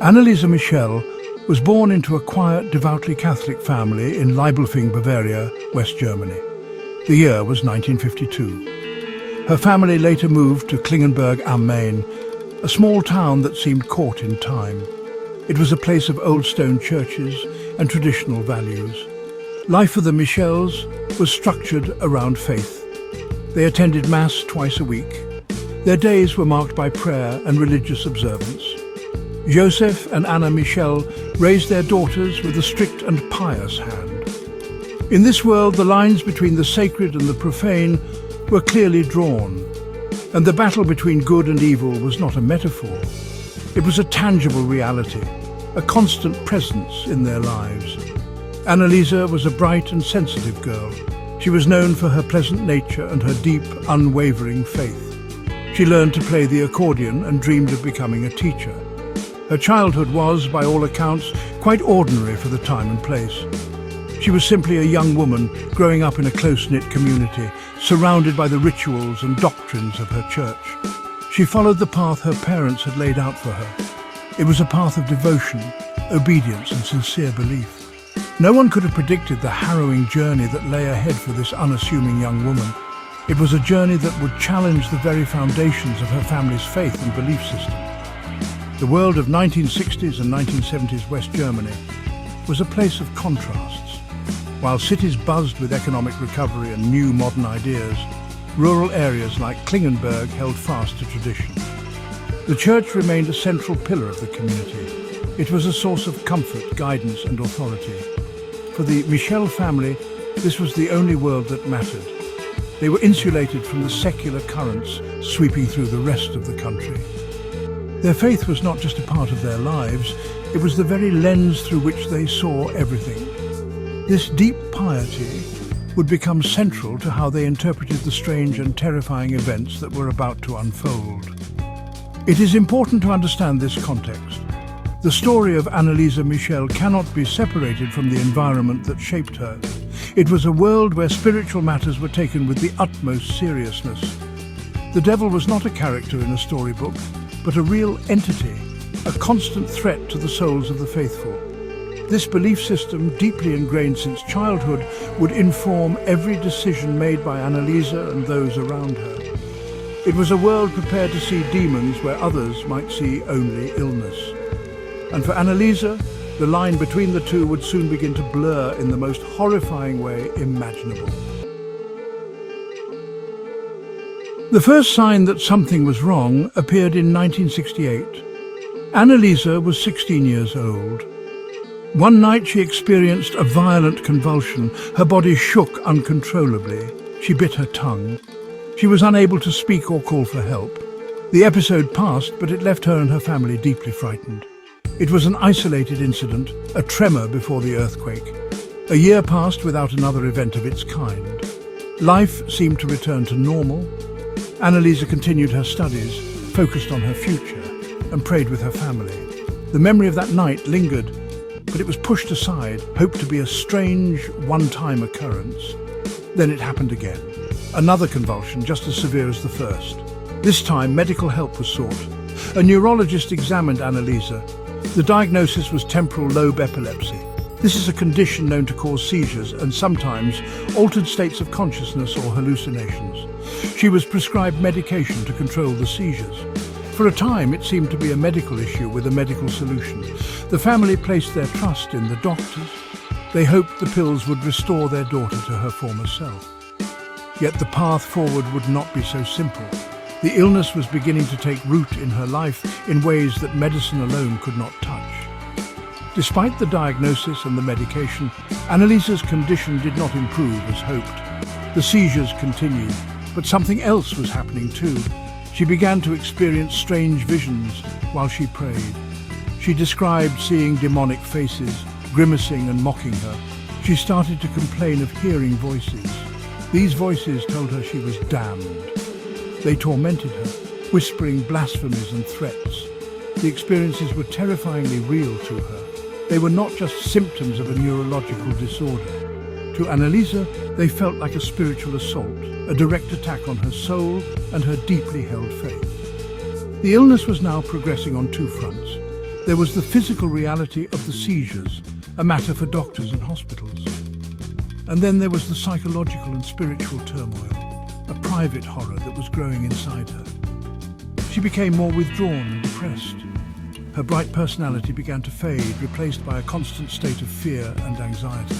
Anneliese Michel was born into a quiet, devoutly Catholic family in Leibelfing, Bavaria, West Germany. The year was 1952. Her family later moved to Klingenberg am Main, a small town that seemed caught in time. It was a place of old stone churches and traditional values. Life for the Michels was structured around faith. They attended Mass twice a week. Their days were marked by prayer and religious observance. Joseph and Anna Michel raised their daughters with a strict and pious hand. In this world, the lines between the sacred and the profane were clearly drawn, and the battle between good and evil was not a metaphor. It was a tangible reality, a constant presence in their lives. Anneliese was a bright and sensitive girl. She was known for her pleasant nature and her deep, unwavering faith. She learned to play the accordion and dreamed of becoming a teacher. Her childhood was, by all accounts, quite ordinary for the time and place. She was simply a young woman growing up in a close-knit community, surrounded by the rituals and doctrines of her church. She followed the path her parents had laid out for her. It was a path of devotion, obedience and sincere belief. No one could have predicted the harrowing journey that lay ahead for this unassuming young woman. It was a journey that would challenge the very foundations of her family's faith and belief system. The world of 1960s and 1970s West Germany was a place of contrasts. While cities buzzed with economic recovery and new modern ideas, rural areas like Klingenberg held fast to tradition. The church remained a central pillar of the community. It was a source of comfort, guidance and authority. For the Michel family, this was the only world that mattered. They were insulated from the secular currents sweeping through the rest of the country. Their faith was not just a part of their lives, it was the very lens through which they saw everything. This deep piety would become central to how they interpreted the strange and terrifying events that were about to unfold. It is important to understand this context. The story of Anneliese Michel cannot be separated from the environment that shaped her. It was a world where spiritual matters were taken with the utmost seriousness. The devil was not a character in a storybook, but a real entity, a constant threat to the souls of the faithful. This belief system, deeply ingrained since childhood, would inform every decision made by Anneliese and those around her. It was a world prepared to see demons where others might see only illness. And for Anneliese, the line between the two would soon begin to blur in the most horrifying way imaginable. The first sign that something was wrong appeared in 1968. Anneliese was 16 years old. One night she experienced a violent convulsion. Her body shook uncontrollably. She bit her tongue. She was unable to speak or call for help. The episode passed, but it left her and her family deeply frightened. It was an isolated incident, a tremor before the earthquake. A year passed without another event of its kind. Life seemed to return to normal. Anneliese continued her studies, focused on her future, and prayed with her family. The memory of that night lingered, but it was pushed aside, hoped to be a strange, one-time occurrence. Then it happened again. Another convulsion, just as severe as the first. This time, medical help was sought. A neurologist examined Anneliese. The diagnosis was temporal lobe epilepsy. This is a condition known to cause seizures and sometimes altered states of consciousness or hallucinations. She was prescribed medication to control the seizures. For a time, it seemed to be a medical issue with a medical solution. The family placed their trust in the doctors. They hoped the pills would restore their daughter to her former self. Yet the path forward would not be so simple. The illness was beginning to take root in her life in ways that medicine alone could not touch. Despite the diagnosis and the medication, Anneliese's condition did not improve as hoped. The seizures continued, but something else was happening too. She began to experience strange visions while she prayed. She described seeing demonic faces, grimacing and mocking her. She started to complain of hearing voices. These voices told her she was damned. They tormented her, whispering blasphemies and threats. The experiences were terrifyingly real to her. They were not just symptoms of a neurological disorder. To Anneliese, they felt like a spiritual assault, a direct attack on her soul and her deeply held faith. The illness was now progressing on two fronts. There was the physical reality of the seizures, a matter for doctors and hospitals. And then there was the psychological and spiritual turmoil, a private horror that was growing inside her. She became more withdrawn and depressed. Her bright personality began to fade, replaced by a constant state of fear and anxiety.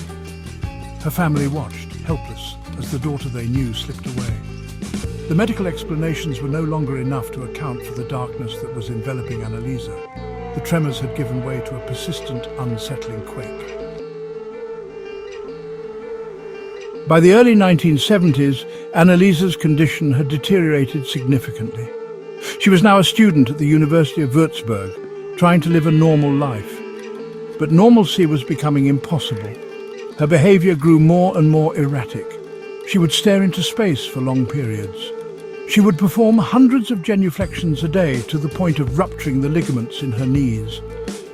Her family watched, helpless, as the daughter they knew slipped away. The medical explanations were no longer enough to account for the darkness that was enveloping Anneliese. The tremors had given way to a persistent, unsettling quake. By the early 1970s, Anneliese's condition had deteriorated significantly. She was now a student at the University of Würzburg, trying to live a normal life. But normalcy was becoming impossible. Her behavior grew more and more erratic. She would stare into space for long periods. She would perform hundreds of genuflections a day to the point of rupturing the ligaments in her knees.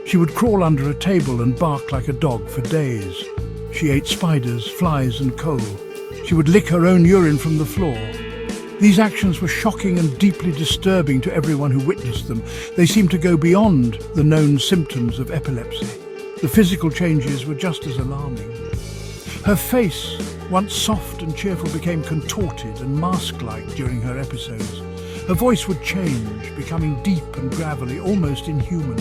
She would crawl under a table and bark like a dog for days. She ate spiders, flies and coal. She would lick her own urine from the floor. These actions were shocking and deeply disturbing to everyone who witnessed them. They seemed to go beyond the known symptoms of epilepsy. The physical changes were just as alarming. Her face, once soft and cheerful, became contorted and mask-like during her episodes. Her voice would change, becoming deep and gravelly, almost inhuman.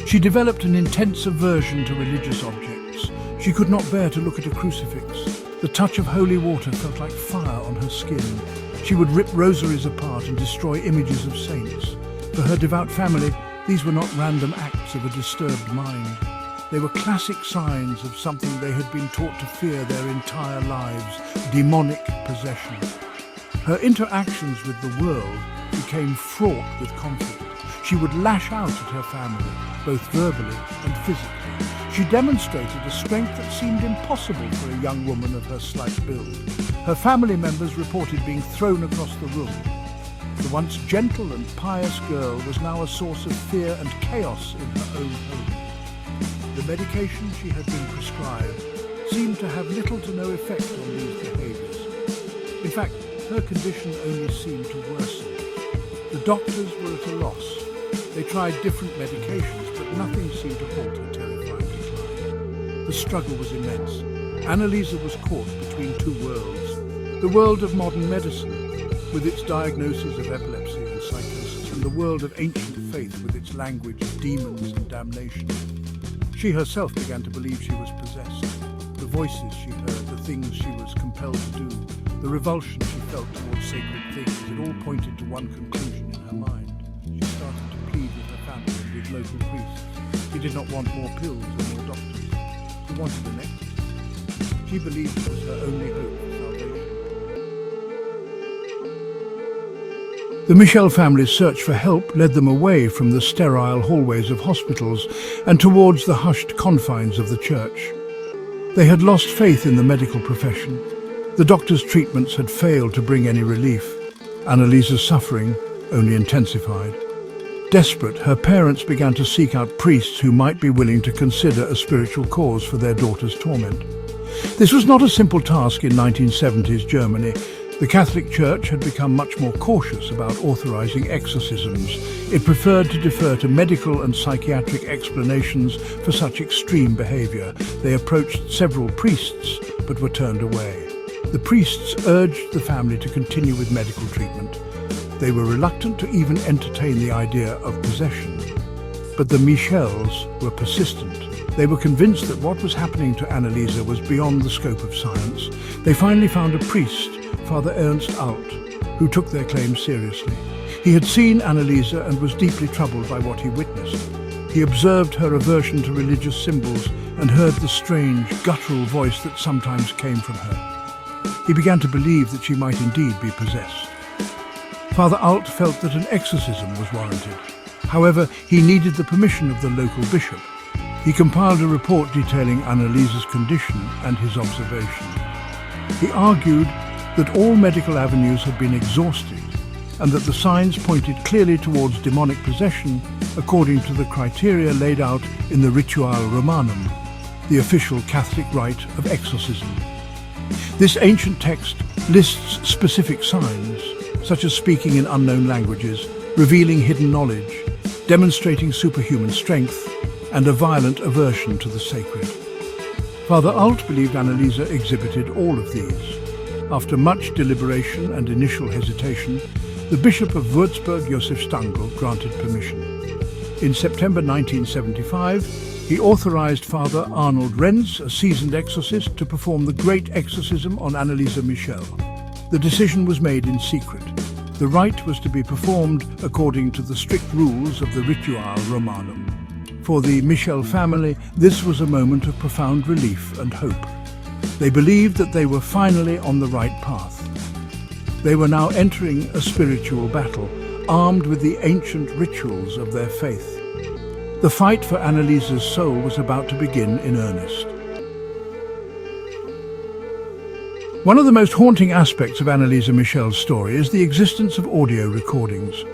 She developed an intense aversion to religious objects. She could not bear to look at a crucifix. The touch of holy water felt like fire on her skin. She would rip rosaries apart and destroy images of saints. For her devout family, these were not random acts of a disturbed mind. They were classic signs of something they had been taught to fear their entire lives, demonic possession. Her interactions with the world became fraught with conflict. She would lash out at her family, both verbally and physically. She demonstrated a strength that seemed impossible for a young woman of her slight build. Her family members reported being thrown across the room. The once gentle and pious girl was now a source of fear and chaos in her own home. The medication she had been prescribed seemed to have little to no effect on these behaviours. In fact, her condition only seemed to worsen. The doctors were at a loss. They tried different medications, but nothing seemed to halt her terrifying decline. The struggle was immense. Anneliese was caught between two worlds. The world of modern medicine, with its diagnosis of epilepsy and psychosis, and the world of ancient faith with its language of demons and damnation. She herself began to believe she was possessed. The voices she heard, the things she was compelled to do, the revulsion she felt towards sacred things, it all pointed to one conclusion in her mind. She started to plead with her family and with local priests. She did not want more pills or more doctors. She wanted an exorcism. She believed it was her only hope for salvation. The Michel family's search for help led them away from the sterile hallways of hospitals and towards the hushed confines of the church. They had lost faith in the medical profession. The doctor's treatments had failed to bring any relief. Anneliese's suffering only intensified. Desperate, her parents began to seek out priests who might be willing to consider a spiritual cause for their daughter's torment. This was not a simple task in 1970s Germany. The Catholic Church had become much more cautious about authorizing exorcisms. It preferred to defer to medical and psychiatric explanations for such extreme behavior. They approached several priests, but were turned away. The priests urged the family to continue with medical treatment. They were reluctant to even entertain the idea of possession. But the Michels were persistent. They were convinced that what was happening to Anneliese was beyond the scope of science. They finally found a priest, Father Ernst Alt, who took their claims seriously. He had seen Anneliese and was deeply troubled by what he witnessed. He observed her aversion to religious symbols and heard the strange, guttural voice that sometimes came from her. He began to believe that she might indeed be possessed. Father Alt felt that an exorcism was warranted. However, he needed the permission of the local bishop. He compiled a report detailing Anneliese's condition and his observation. He argued that all medical avenues had been exhausted and that the signs pointed clearly towards demonic possession according to the criteria laid out in the Ritual Romanum, the official Catholic rite of exorcism. This ancient text lists specific signs, such as speaking in unknown languages, revealing hidden knowledge, demonstrating superhuman strength and a violent aversion to the sacred. Father Alt believed Anneliese exhibited all of these. After much deliberation and initial hesitation, the Bishop of Würzburg, Josef Stangl, granted permission. In September 1975, he authorized Father Arnold Renz, a seasoned exorcist, to perform the Great Exorcism on Anneliese Michel. The decision was made in secret. The rite was to be performed according to the strict rules of the Ritual Romanum. For the Michel family, this was a moment of profound relief and hope. They believed that they were finally on the right path. They were now entering a spiritual battle, armed with the ancient rituals of their faith. The fight for Anneliese's soul was about to begin in earnest. One of the most haunting aspects of Anneliese Michel's story is the existence of audio recordings.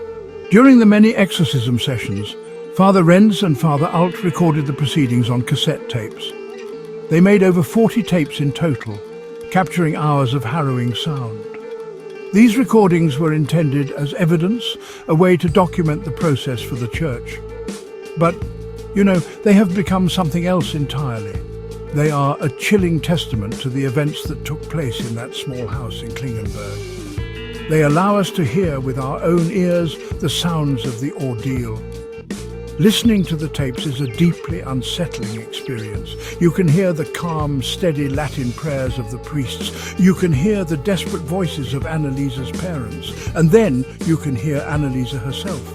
During the many exorcism sessions, Father Renz and Father Alt recorded the proceedings on cassette tapes. They made over 40 tapes in total, capturing hours of harrowing sound. These recordings were intended as evidence, a way to document the process for the church. But, they have become something else entirely. They are a chilling testament to the events that took place in that small house in Klingenberg. They allow us to hear with our own ears the sounds of the ordeal. Listening to the tapes is a deeply unsettling experience. You can hear the calm, steady Latin prayers of the priests. You can hear the desperate voices of Anneliese's parents. And then you can hear Anneliese herself.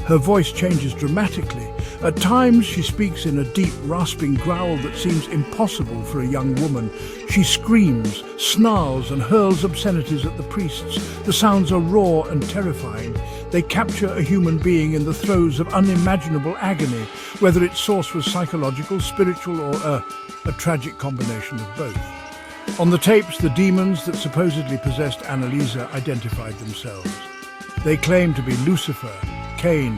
Her voice changes dramatically. At times she speaks in a deep, rasping growl that seems impossible for a young woman. She screams, snarls and hurls obscenities at the priests. The sounds are raw and terrifying. They capture a human being in the throes of unimaginable agony, whether its source was psychological, spiritual or a tragic combination of both. On the tapes, the demons that supposedly possessed Anneliese identified themselves. They claimed to be Lucifer, Cain,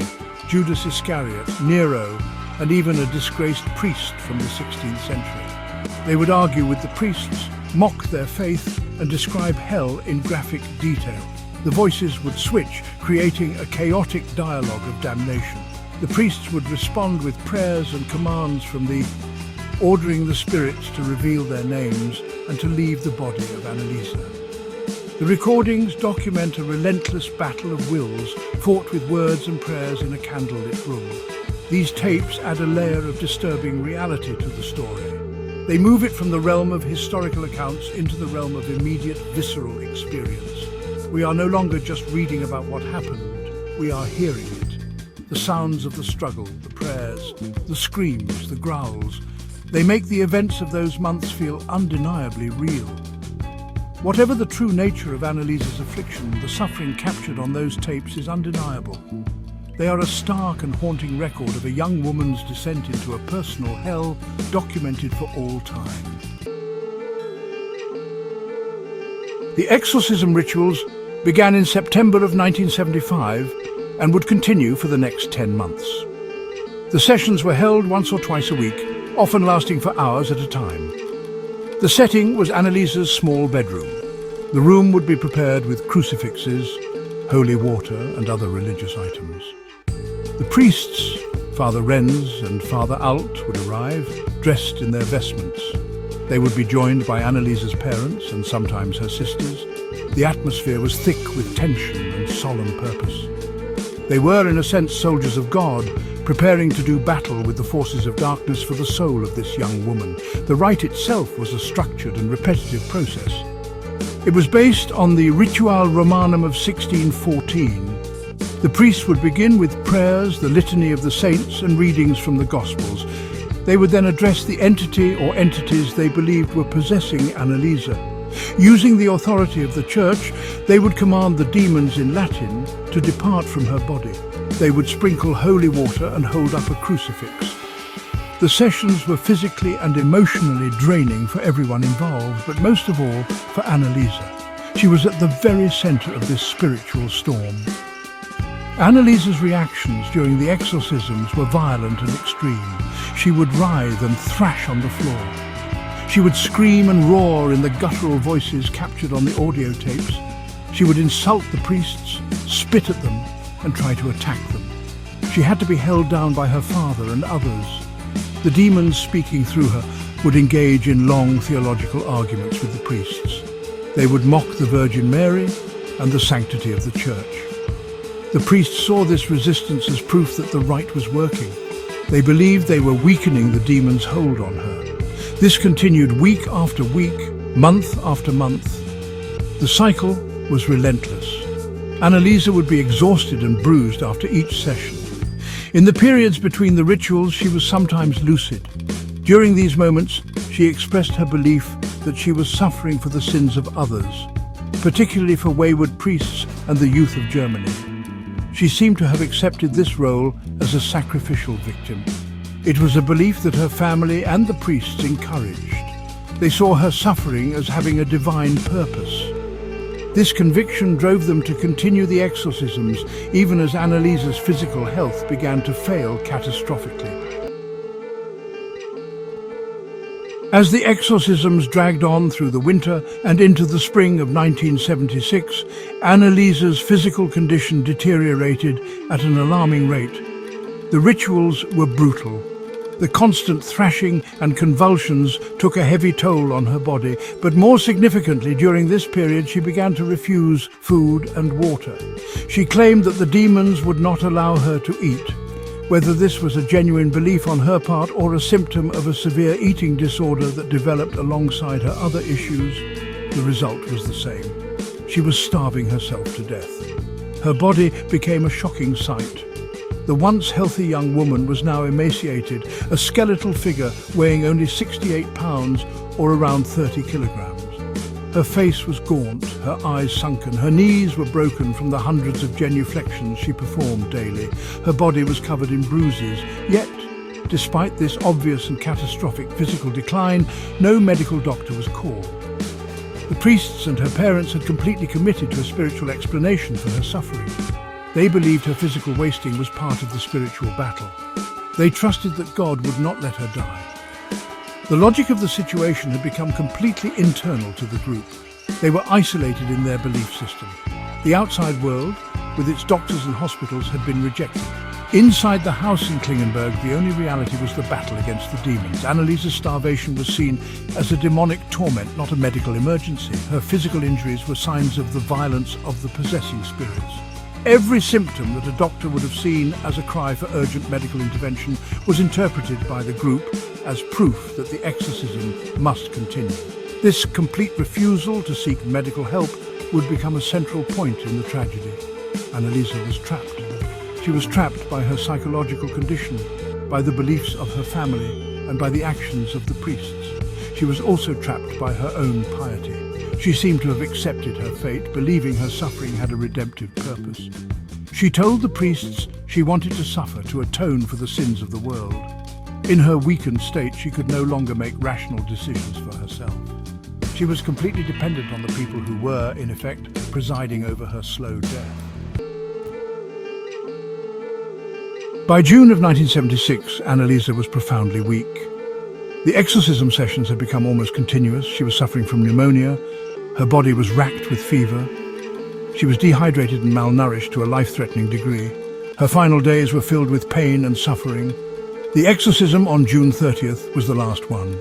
Judas Iscariot, Nero, and even a disgraced priest from the 16th century. They would argue with the priests, mock their faith, and describe hell in graphic detail. The voices would switch, creating a chaotic dialogue of damnation. The priests would respond with prayers and commands from ordering the spirits to reveal their names and to leave the body of Anneliese. The recordings document a relentless battle of wills fought with words and prayers in a candlelit room. These tapes add a layer of disturbing reality to the story. They move it from the realm of historical accounts into the realm of immediate, visceral experience. We are no longer just reading about what happened, we are hearing it. The sounds of the struggle, the prayers, the screams, the growls. They make the events of those months feel undeniably real. Whatever the true nature of Anneliese's affliction, the suffering captured on those tapes is undeniable. They are a stark and haunting record of a young woman's descent into a personal hell, documented for all time. The exorcism rituals began in September of 1975 and would continue for the next 10 months. The sessions were held once or twice a week, often lasting for hours at a time. The setting was Anneliese's small bedroom. The room would be prepared with crucifixes, holy water and other religious items. The priests, Father Renz and Father Alt, would arrive, dressed in their vestments. They would be joined by Anneliese's parents and sometimes her sisters. The atmosphere was thick with tension and solemn purpose. They were, in a sense, soldiers of God, preparing to do battle with the forces of darkness for the soul of this young woman. The rite itself was a structured and repetitive process. It was based on the Ritual Romanum of 1614. The priests would begin with prayers, the litany of the saints, and readings from the Gospels. They would then address the entity or entities they believed were possessing Anneliese. Using the authority of the Church, they would command the demons in Latin to depart from her body. They would sprinkle holy water and hold up a crucifix. The sessions were physically and emotionally draining for everyone involved, but most of all for Anneliese. She was at the very center of this spiritual storm. Anneliese's reactions during the exorcisms were violent and extreme. She would writhe and thrash on the floor. She would scream and roar in the guttural voices captured on the audio tapes. She would insult the priests, spit at them, and try to attack them. She had to be held down by her father and others. The demons speaking through her would engage in long theological arguments with the priests. They would mock the Virgin Mary and the sanctity of the Church. The priests saw this resistance as proof that the rite was working. They believed they were weakening the demon's hold on her. This continued week after week, month after month. The cycle was relentless. Anneliese would be exhausted and bruised after each session. In the periods between the rituals, she was sometimes lucid. During these moments, she expressed her belief that she was suffering for the sins of others, particularly for wayward priests and the youth of Germany. She seemed to have accepted this role as a sacrificial victim. It was a belief that her family and the priests encouraged. They saw her suffering as having a divine purpose. This conviction drove them to continue the exorcisms, even as Anneliese's physical health began to fail catastrophically. As the exorcisms dragged on through the winter and into the spring of 1976, Anneliese's physical condition deteriorated at an alarming rate. The rituals were brutal. The constant thrashing and convulsions took a heavy toll on her body, but more significantly, during this period, she began to refuse food and water. She claimed that the demons would not allow her to eat. Whether this was a genuine belief on her part or a symptom of a severe eating disorder that developed alongside her other issues, the result was the same. She was starving herself to death. Her body became a shocking sight. The once healthy young woman was now emaciated, a skeletal figure weighing only 68 pounds or around 30 kilograms. Her face was gaunt, her eyes sunken, her knees were broken from the hundreds of genuflections she performed daily. Her body was covered in bruises, yet, despite this obvious and catastrophic physical decline, no medical doctor was called. The priests and her parents had completely committed to a spiritual explanation for her suffering. They believed her physical wasting was part of the spiritual battle. They trusted that God would not let her die. The logic of the situation had become completely internal to the group. They were isolated in their belief system. The outside world, with its doctors and hospitals, had been rejected. Inside the house in Klingenberg, the only reality was the battle against the demons. Anneliese's starvation was seen as a demonic torment, not a medical emergency. Her physical injuries were signs of the violence of the possessing spirits. Every symptom that a doctor would have seen as a cry for urgent medical intervention was interpreted by the group as proof that the exorcism must continue. This complete refusal to seek medical help would become a central point in the tragedy. Anneliese was trapped. She was trapped by her psychological condition, by the beliefs of her family, and by the actions of the priests. She was also trapped by her own piety. She seemed to have accepted her fate, believing her suffering had a redemptive purpose. She told the priests she wanted to suffer to atone for the sins of the world. In her weakened state, she could no longer make rational decisions for herself. She was completely dependent on the people who were, in effect, presiding over her slow death. By June of 1976, Anneliese was profoundly weak. The exorcism sessions had become almost continuous. She was suffering from pneumonia. Her body was racked with fever. She was dehydrated and malnourished to a life-threatening degree. Her final days were filled with pain and suffering. The exorcism on June 30th was the last one.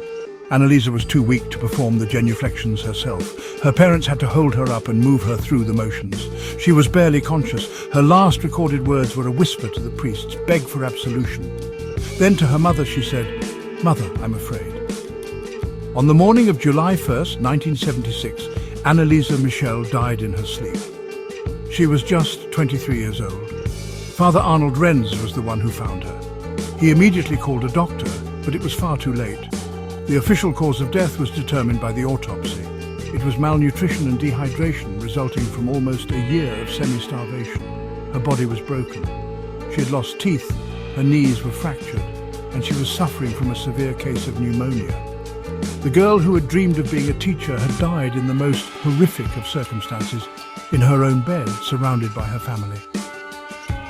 Anneliese was too weak to perform the genuflections herself. Her parents had to hold her up and move her through the motions. She was barely conscious. Her last recorded words were a whisper to the priests, "Beg for absolution." Then to her mother she said, "Mother, I'm afraid." On the morning of July 1st, 1976, Anneliese Michel died in her sleep. She was just 23 years old. Father Arnold Renz was the one who found her. He immediately called a doctor, but it was far too late. The official cause of death was determined by the autopsy. It was malnutrition and dehydration resulting from almost a year of semi-starvation. Her body was broken. She had lost teeth, her knees were fractured, and she was suffering from a severe case of pneumonia. The girl who had dreamed of being a teacher had died in the most horrific of circumstances, in her own bed, surrounded by her family.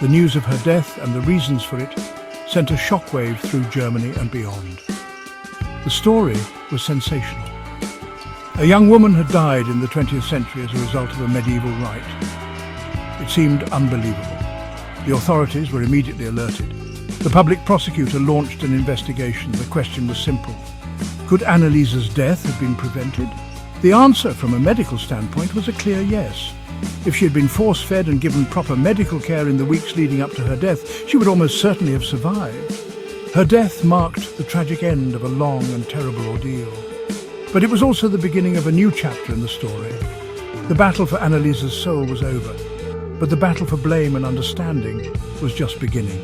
The news of her death and the reasons for it sent a shockwave through Germany and beyond. The story was sensational. A young woman had died in the 20th century as a result of a medieval rite. It seemed unbelievable. The authorities were immediately alerted. The public prosecutor launched an investigation. The question was simple. Could Anneliese's death have been prevented? The answer from a medical standpoint was a clear yes. If she had been force-fed and given proper medical care in the weeks leading up to her death, she would almost certainly have survived. Her death marked the tragic end of a long and terrible ordeal. But it was also the beginning of a new chapter in the story. The battle for Anneliese's soul was over, but the battle for blame and understanding was just beginning.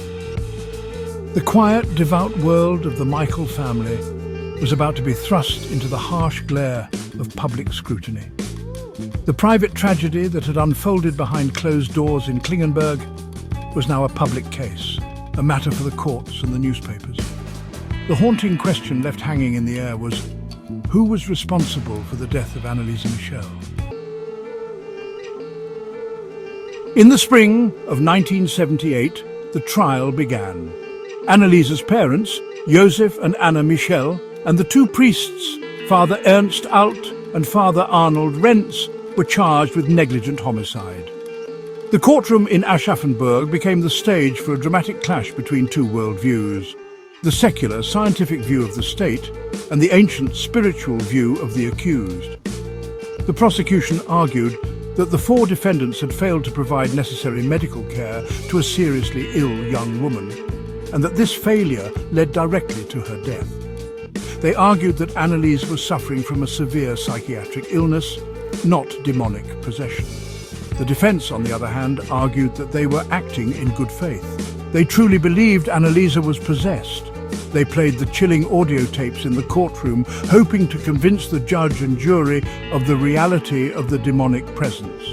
The quiet, devout world of the Michel family was about to be thrust into the harsh glare of public scrutiny. The private tragedy that had unfolded behind closed doors in Klingenberg was now a public case, a matter for the courts and the newspapers. The haunting question left hanging in the air was, who was responsible for the death of Anneliese Michel? In the spring of 1978, the trial began. Anneliese's parents, Joseph and Anna Michel, and the two priests, Father Ernst Alt and Father Arnold Rentz, were charged with negligent homicide. The courtroom in Aschaffenburg became the stage for a dramatic clash between two worldviews: the secular, scientific view of the state and the ancient, spiritual view of the accused. The prosecution argued that the four defendants had failed to provide necessary medical care to a seriously ill young woman, and that this failure led directly to her death. They argued that Anneliese was suffering from a severe psychiatric illness, not demonic possession. The defense, on the other hand, argued that they were acting in good faith. They truly believed Anneliese was possessed. They played the chilling audio tapes in the courtroom, hoping to convince the judge and jury of the reality of the demonic presence.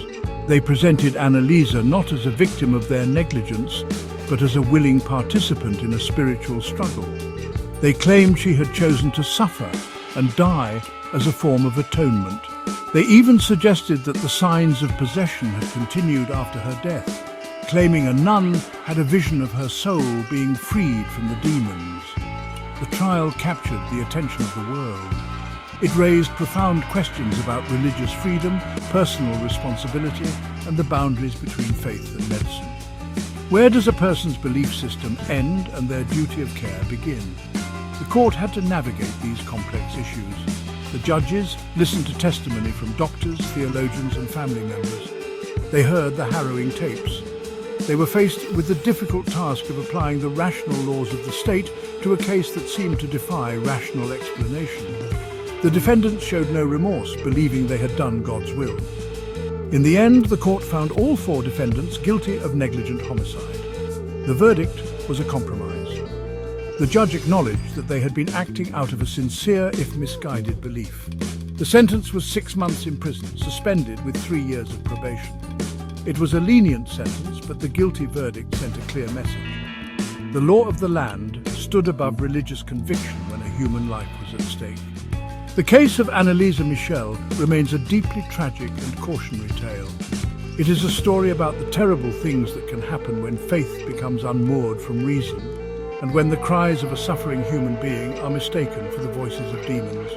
They presented Anneliese not as a victim of their negligence, but as a willing participant in a spiritual struggle. They claimed she had chosen to suffer and die as a form of atonement. They even suggested that the signs of possession had continued after her death, claiming a nun had a vision of her soul being freed from the demons. The trial captured the attention of the world. It raised profound questions about religious freedom, personal responsibility, and the boundaries between faith and medicine. Where does a person's belief system end and their duty of care begin? The court had to navigate these complex issues. The judges listened to testimony from doctors, theologians, and family members. They heard the harrowing tapes. They were faced with the difficult task of applying the rational laws of the state to a case that seemed to defy rational explanation. The defendants showed no remorse, believing they had done God's will. In the end, the court found all four defendants guilty of negligent homicide. The verdict was a compromise. The judge acknowledged that they had been acting out of a sincere, if misguided, belief. The sentence was 6 months in prison, suspended with 3 years of probation. It was a lenient sentence, but the guilty verdict sent a clear message. The law of the land stood above religious conviction when a human life was at stake. The case of Anneliese Michel remains a deeply tragic and cautionary tale. It is a story about the terrible things that can happen when faith becomes unmoored from reason, and when the cries of a suffering human being are mistaken for the voices of demons.